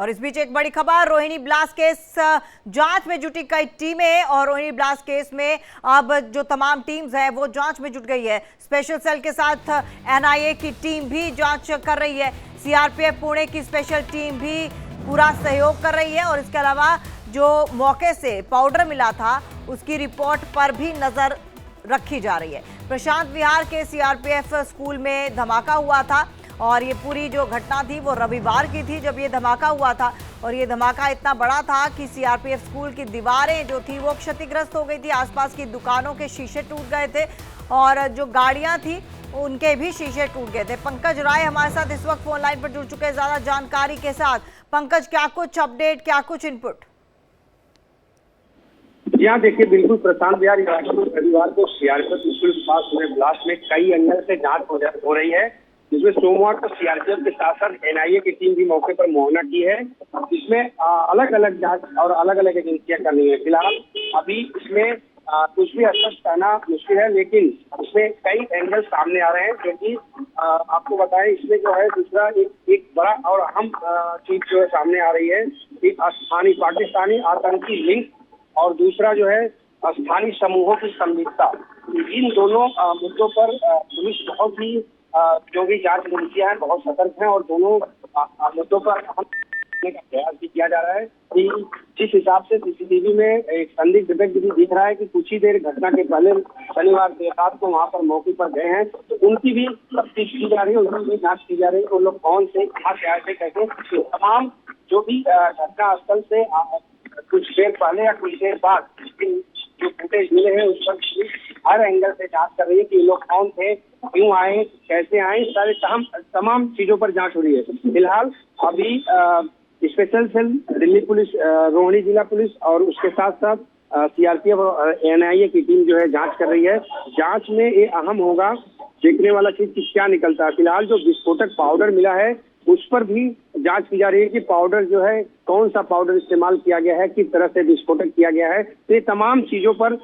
और इस बीच एक बड़ी खबर, रोहिणी ब्लास्ट केस जांच में जुटी कई टीमें और रोहिणी ब्लास्ट केस में अब जो तमाम टीम्स हैं वो जांच में जुट गई है। स्पेशल सेल के साथ एनआईए की टीम भी जांच कर रही है। सीआरपीएफ पुणे की स्पेशल टीम भी पूरा सहयोग कर रही है और इसके अलावा जो मौके से पाउडर मिला था उसकी रिपोर्ट पर भी नजर रखी जा रही है। प्रशांत विहार के सीआरपीएफ स्कूल में धमाका हुआ था और ये पूरी जो घटना थी वो रविवार की थी जब ये धमाका हुआ था और ये धमाका इतना बड़ा था कि सीआरपीएफ स्कूल की दीवारें जो थी वो क्षतिग्रस्त हो गई थी। आसपास की दुकानों के शीशे टूट गए थे और जो गाड़ियां थी उनके भी शीशे टूट गए थे। पंकज राय हमारे साथ इस वक्त फोन लाइन पर जुड़ चुके हैं ज्यादा जानकारी के साथ। पंकज, क्या कुछ अपडेट, क्या कुछ इनपुट? यहाँ देखिए, बिल्कुल प्रशांत विहार इलाके में रविवार को सीआरपीएफ स्कूल के पास हुए ब्लास्ट में कई एंगल से जांच हो रही है, जिसमें सोमवार को सीआरपीएफ के साथ साथ एनआईए की टीम भी मौके पर मुआयना की है। इसमें अलग अलग जांच और अलग अलग एजेंसियां कर रही है। फिलहाल अभी इसमें कुछ भी स्पष्ट कहना मुश्किल है, लेकिन इसमें कई एंगल सामने आ रहे हैं जो कि आपको बताएं। इसमें जो है दूसरा एक बड़ा और अहम चीज जो है सामने आ रही है, एक स्थानीय पाकिस्तानी आतंकी लिंक और दूसरा जो है स्थानीय समूहों की संलिप्तता। इन दोनों मुद्दों पर पुलिस बहुत ही जो भी जांच एजेंसियां हैं बहुत सतर्क हैं और दोनों मुद्दों पर अहम करने का प्रयास भी किया जा रहा है कि जिस हिसाब से सीसीटीवी में एक संदिग्ध व्यक्ति भी दिख रहा है कि कुछ ही देर घटना के पहले शनिवार देर रात को वहां पर मौके पर गए हैं, तो उनकी भी तफ्तीश की जा रही है, उनकी भी जांच की जा रही है। वो लोग कौन से कहाँ से आए थे, कैसे, तमाम जो भी घटना स्थल से कुछ देर पहले या कुछ देर बाद जो फुटेज मिले हैं उस पर हर एंगल से जांच कर रही है कि ये लोग कौन थे, क्यों आए, कैसे आए, सारे तमाम चीजों पर जांच हो रही है। फिलहाल अभी special cell Delhi police, Rohini जिला पुलिस और उसके साथ साथ सीआरपीएफ और एनआईए की टीम जो है जांच कर रही है। जांच में ये अहम होगा देखने वाला चीज कि क्या निकलता है। फिलहाल जो विस्फोटक पाउडर मिला है उस पर भी जांच की जा रही है कि पाउडर जो है कौन सा पाउडर इस्तेमाल किया गया है, किस तरह से विस्फोटक किया गया है। तो ये तमाम चीजों पर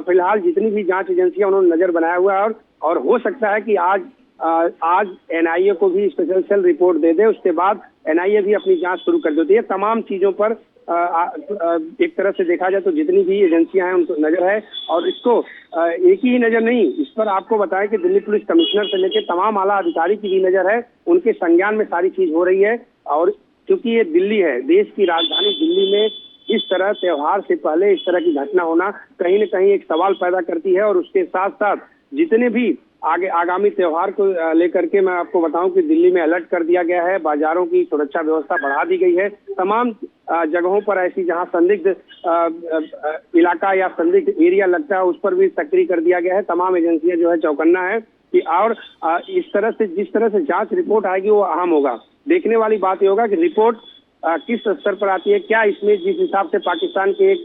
फिलहाल जितनी भी जांच एजेंसियां उन्होंने नजर बनाया हुआ है और हो सकता है कि आज एनआईए को भी स्पेशल सेल रिपोर्ट दे दे, उसके बाद एनआईए भी अपनी जांच शुरू कर देती है। तमाम चीजों पर एक तरह से देखा जाए तो जितनी भी एजेंसियां हैं उनको नजर है और इसको एक ही नजर नहीं, इस पर आपको बताएं कि दिल्ली पुलिस कमिश्नर से लेकर तमाम आला अधिकारी की भी नजर है, उनके संज्ञान में सारी चीज हो रही है। और क्योंकि ये दिल्ली है, देश की राजधानी दिल्ली में इस तरह त्योहार से पहले इस तरह की घटना होना कहीं न कहीं एक सवाल पैदा करती है। और उसके साथ साथ जितने भी आगामी त्योहार को लेकर के मैं आपको बताऊं कि दिल्ली में अलर्ट कर दिया गया है, बाजारों की सुरक्षा व्यवस्था बढ़ा दी गई है। तमाम जगहों पर ऐसी जहां संदिग्ध इलाका या संदिग्ध एरिया लगता है उस पर भी सक्रिय कर दिया गया है। तमाम एजेंसियां जो है चौकन्ना है कि और इस तरह से जिस तरह से जांच रिपोर्ट आएगी वो अहम होगा। देखने वाली बात ये होगा कि रिपोर्ट किस स्तर पर आती है, क्या इसमें जिस हिसाब से पाकिस्तान के एक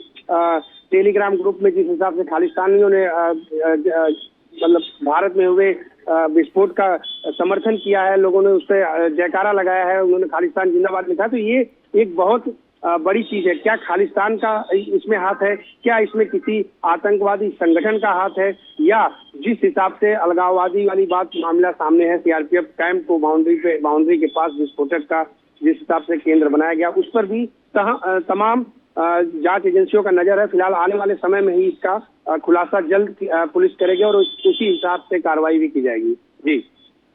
टेलीग्राम ग्रुप में जिस हिसाब से खालिस्तानियों ने मतलब भारत में हुए विस्फोट का समर्थन किया है, लोगों ने उस पर जयकारा लगाया है, उन्होंने खालिस्तान जिंदाबाद लिखा, तो ये एक बहुत बड़ी चीज है। क्या खालिस्तान का इसमें हाथ है, क्या इसमें किसी आतंकवादी संगठन का हाथ है, या जिस हिसाब से अलगाववादी वाली बात मामला सामने है, सीआरपीएफ कैंप को बाउंड्री के पास विस्फोटक का जिस हिसाब से केंद्र बनाया गया उस पर भी तमाम जांच एजेंसियों का नजर है। फिलहाल आने वाले समय में ही इसका खुलासा जल्द पुलिस करेगी और उसी हिसाब से कार्रवाई भी की जाएगी। जी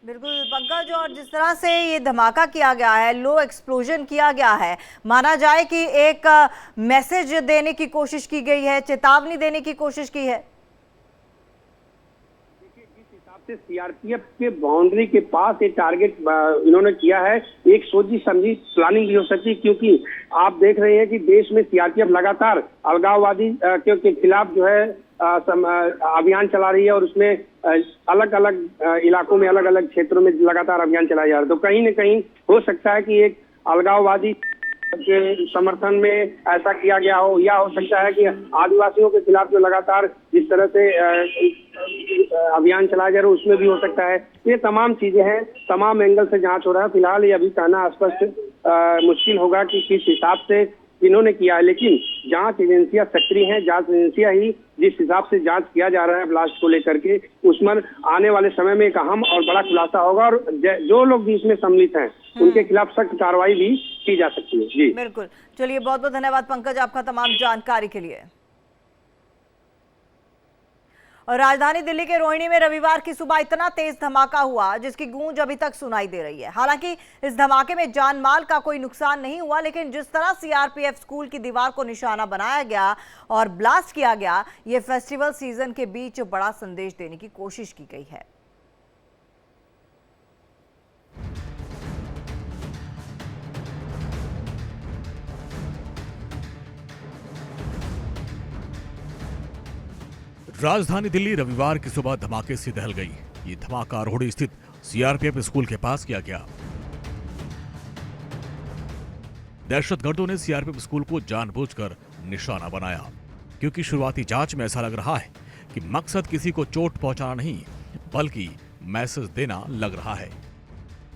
बिल्कुल पंकज, और जिस तरह से ये धमाका किया गया है, लो एक्सप्लोजन किया गया है, माना जाए कि एक मैसेज देने की कोशिश की गई है, चेतावनी देने की कोशिश की है। सीआरपीएफ के बाउंड्री के पास एक टारगेट इन्होंने किया है, एक सोची समझी प्लानिंग भी हो सकती है, क्योंकि आप देख रहे हैं कि देश में सीआरपीएफ लगातार अलगाववादी के खिलाफ जो है अभियान चला रही है और उसमें अलग अलग इलाकों में अलग अलग क्षेत्रों में लगातार अभियान चलाया जा रहा है। तो कहीं न कहीं हो सकता है कि एक अलगाववादी के समर्थन में ऐसा किया गया हो, या हो सकता है कि आदिवासियों के खिलाफ जो लगातार जिस तरह से अभियान चलाया जा रहा है उसमें भी हो सकता है। ये तमाम चीजें हैं, तमाम एंगल से जांच हो रहा है। फिलहाल ये अभी कहना स्पष्ट मुश्किल होगा कि किस हिसाब से इन्होंने किया है, लेकिन जांच एजेंसियां सक्रिय हैं। जांच एजेंसियां ही जिस हिसाब से जांच किया जा रहा है ब्लास्ट को लेकर के, उसमें आने वाले समय में एक अहम और बड़ा खुलासा होगा और जो लोग भी इसमें सम्मिलित हैं उनके खिलाफ सख्त कार्रवाई भी की जा सकती है। जी बिल्कुल, चलिए बहुत बहुत धन्यवाद पंकज आपका तमाम जानकारी के लिए। और राजधानी दिल्ली के रोहिणी में रविवार की सुबह इतना तेज धमाका हुआ जिसकी गूंज अभी तक सुनाई दे रही है। हालांकि इस धमाके में जान माल का कोई नुकसान नहीं हुआ, लेकिन जिस तरह सीआरपीएफ स्कूल की दीवार को निशाना बनाया गया और ब्लास्ट किया गया, ये फेस्टिवल सीजन के बीच बड़ा संदेश देने की कोशिश की गई है। राजधानी दिल्ली रविवार की सुबह धमाके से दहल गई। ये धमाका रोहड़ी स्थित सीआरपीएफ स्कूल के पास किया गया। दहशतगर्दों ने सीआरपीएफ स्कूल को जानबूझकर निशाना बनाया, क्योंकि शुरुआती जांच में ऐसा लग रहा है कि मकसद किसी को चोट पहुंचाना नहीं, बल्कि मैसेज देना लग रहा है।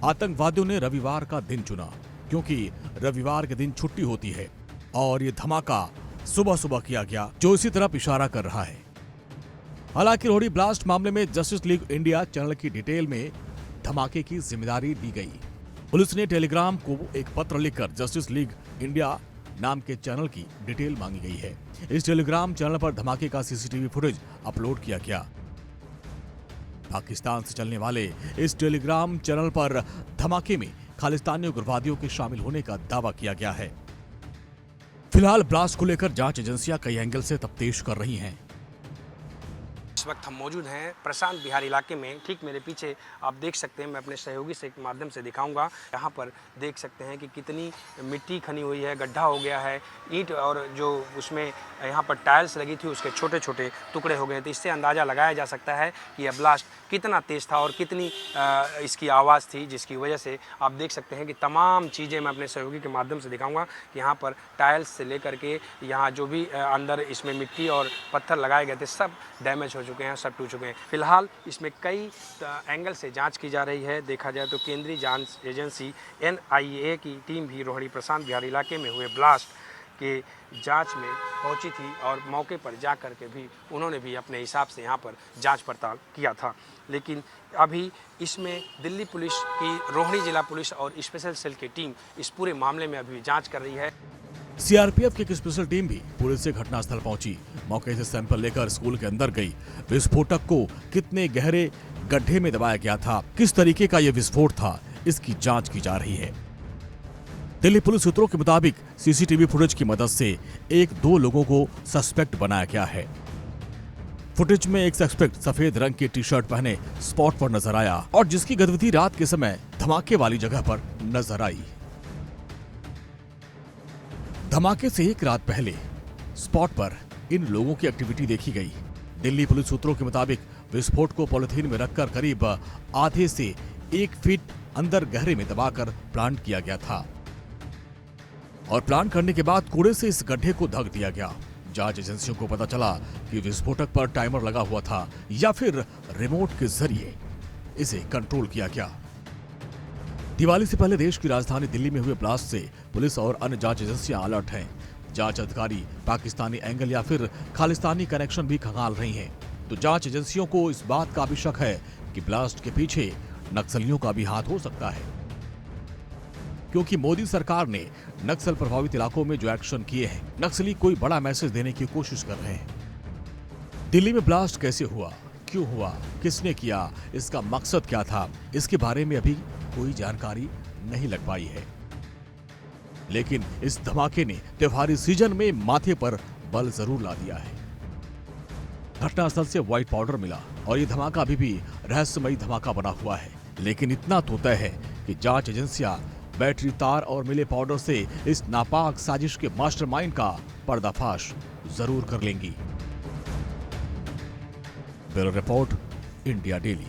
आतंकवादियों ने रविवार का दिन चुना क्योंकि रविवार के दिन छुट्टी होती है, और ये धमाका सुबह सुबह किया गया, जो इसी तरफ इशारा कर रहा है। हालांकि रोहड़ी ब्लास्ट मामले में जस्टिस लीग इंडिया चैनल की डिटेल में धमाके की जिम्मेदारी दी गई। पुलिस ने टेलीग्राम को एक पत्र लिखकर जस्टिस लीग इंडिया नाम के चैनल की डिटेल मांगी गई है। इस टेलीग्राम चैनल पर धमाके का सीसीटीवी फुटेज अपलोड किया गया। पाकिस्तान से चलने वाले इस टेलीग्राम चैनल पर धमाके में खालिस्तानी उग्रवादियों के शामिल होने का दावा किया गया है। फिलहाल ब्लास्ट को लेकर जांच एजेंसियां कई एंगल से तफ्तीश कर रही हैं। इस वक्त हम मौजूद हैं प्रशांत बिहार इलाके में। ठीक मेरे पीछे आप देख सकते हैं, मैं अपने सहयोगी से एक माध्यम से दिखाऊंगा। यहाँ पर देख सकते हैं कि कितनी मिट्टी खनी हुई है, गड्ढा हो गया है, ईंट और जो उसमें यहाँ पर टाइल्स लगी थी उसके छोटे छोटे टुकड़े हो गए थे। इससे अंदाज़ा लगाया जा सकता है कि यह ब्लास्ट कितना तेज़ था और कितनी इसकी आवाज़ थी, जिसकी वजह से आप देख सकते हैं कि तमाम चीज़ें मैं अपने सहयोगी के माध्यम से दिखाऊंगा कि यहाँ पर टाइल्स से लेकर के यहाँ जो भी अंदर इसमें मिट्टी और पत्थर लगाए गए थे सब डैमेज हो चुके हैं, सब टूट चुके हैं। फिलहाल इसमें कई एंगल से जांच की जा रही है। देखा जाए तो केंद्रीय जांच एजेंसी NIA की टीम भी रोहड़ी प्रशांत बिहार इलाके में हुए ब्लास्ट के जांच में पहुंची थी और मौके पर जा कर के भी उन्होंने भी अपने हिसाब से यहां पर जांच पड़ताल किया था। लेकिन अभी इसमें दिल्ली पुलिस की रोहड़ी जिला पुलिस और स्पेशल सेल की टीम इस पूरे मामले में अभी जांच कर रही है। सीआरपीएफ की एक स्पेशल टीम भी पुलिस से घटनास्थल पहुंची, मौके से सैंपल लेकर स्कूल के अंदर गई। विस्फोटक को कितने गहरे गड्ढे में दबाया गया था, किस तरीके का यह विस्फोट था, इसकी जांच की जा रही है। दिल्ली पुलिस सूत्रों के मुताबिक सीसीटीवी फुटेज की मदद से 1-2 लोगों को सस्पेक्ट बनाया गया है। फुटेज में एक सस्पेक्ट सफेद रंग की टी-शर्ट पहने स्पॉट पर नजर आया और जिसकी गतिविधि रात के समय धमाके वाली जगह पर नजर आई। धमाके से एक रात पहले स्पॉट पर इन लोगों की एक्टिविटी देखी गई। दिल्ली पुलिस सूत्रों के मुताबिक विस्फोट को पॉलिथीन में रखकर करीब आधे से 1 फीट अंदर गहरे में दबाकर प्लांट किया गया था और प्लांट करने के बाद कूड़े से इस गड्ढे को ढक दिया गया। जांच एजेंसियों को पता चला कि विस्फोटक पर टाइमर लगा हुआ था या फिर रिमोट के जरिए इसे कंट्रोल किया गया। दिवाली से पहले देश की राजधानी दिल्ली में हुए ब्लास्ट से पुलिस और अन्य जांच एजेंसियां अलर्ट हैं। जांच अधिकारी पाकिस्तानी एंगल या फिर खालिस्तानी कनेक्शन भी खंगाल रही हैं। तो जांच एजेंसियों को इस बात का भी शक है कि ब्लास्ट के पीछे नक्सलियों का भी हाथ हो सकता है, क्योंकि मोदी सरकार ने नक्सल प्रभावित इलाकों में जो एक्शन किए हैं, नक्सली कोई बड़ा मैसेज देने की कोशिश कर रहे हैं। दिल्ली में ब्लास्ट कैसे हुआ, क्यों हुआ, किसने किया, इसका मकसद क्या था, इसके बारे में अभी कोई जानकारी नहीं लग पाई है। लेकिन इस धमाके ने त्योहारी सीजन में माथे पर बल जरूर ला दिया है। घटनास्थल से व्हाइट पाउडर मिला और ये धमाका अभी भी रहस्यमयी धमाका बना हुआ है। लेकिन इतना तो तय है कि जांच एजेंसियां बैटरी तार और मिले पाउडर से इस नापाक साजिश के मास्टरमाइंड का पर्दाफाश जरूर कर लेंगी। Bureau report, India daily.